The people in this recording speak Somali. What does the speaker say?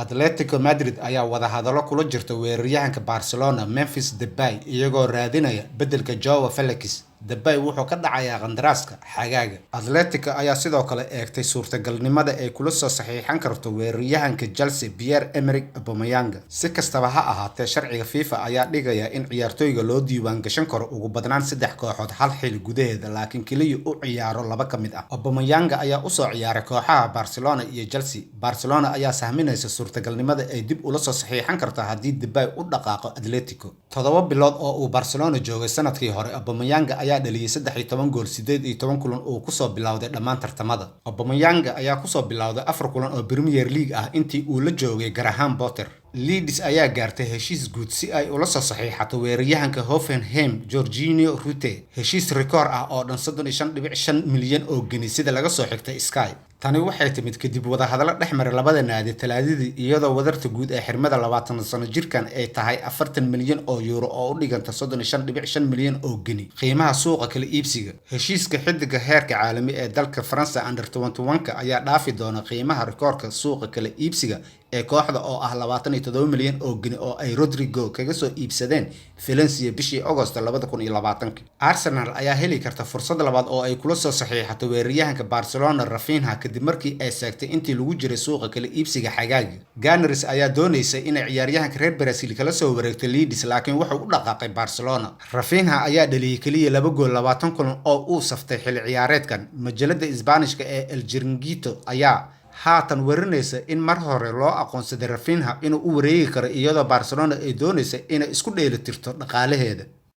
Atletico Madrid ayaa wada hadallo kula jirta weeraryahanka Barcelona Memphis Depay iyagoo raadinaya beddelka Joao Felix. Depay wuxuu ka dhacayaa qandaraaska xagaaga. Atletico ayaa sidoo kale eegtay suurtagalnimada ay kula soo saxiixan karto weeraryahanka Chelsea Pierre-Emerick Aubameyang. Si kastaba ha ahaatee, sharciga FIFA ayaa dhigaya in ciyaartoyga loo diiwaan gashan karo ugu badnaan 3 kooxood hal xilli gudaheeda, laakiin kaliya u ciyaaro 2 ka mid ah. Aubameyang ayaa u soo ciyaaray kooxaha Barcelona iyo Chelsea. Barcelona ayaa sahminaysa suurtagalnimada ay dib ula soo saxiixan karto haddii Depay u dhaqaaqo Atletico. 7 bilood oo uu Barcelona joogay sanadkii hore, Aubameyang ayaa dhaliyay 13 gool 18 kulan oo ku soo bilowday dhammaan tartamada. Aubameyang ayaa ku soo bilowday 4 kulan oo Premier League ah intii uu la joogay Graham Potter. Leeds ayaa gaartay heshiis guud si ay ula soo saxiixato weeraryahanka Hoffenheim Georginio Rutte. Heshiis rikoor ah oo dhan 35.5 milyan oo geni sida laga soo xigtay Sky. Tani waxay timid kadib wada hadallo dhexmaray labada naadi Talaadadii, iyadoo wadarta guud ee xirmada 20 sano jirkan ay tahay 40 milyan oo euro oo u dhiganta 35.5 milyan oo geni qiimaha suuqa kala iibsiga. Heshiiska xiddiga heerka caalami ee dalka France Under 21 ayaa dhaafi doona qiimaha rikoorka suuqa kala iibsiga ee kooxda oo ah 27 milyan oo geni oo ay Rodrigo kaga soo iibsadeen Valencia bishii August 2020. Arsenal ayaa heli karta fursad labaad oo ay kula soo saxiixato weeraryahanka Barcelona Rafinha kadib markii ay saagtay intii lagu jiray suuqa kala iibsiga xagaaga. Gunners ayaa doonaysa inay ciyaaryahanka reer Brazil kala soo wareegto Leeds, laakiin wuxuu u dhaqaaqay Barcelona. Rafinha ayaa dhaliyay kaliya 2 gool 20 kulan oo uu saftay xilli ciyaareedkan. Majalada Isbaanishka ee El Chiringuito ayaa haatan warinaysa in mar hore loo aqoonsaday Rafinha inuu u wareegi karo, iyadoo Barcelona ay doonaysa inay isku dheelitirto dhaqaalaheeda.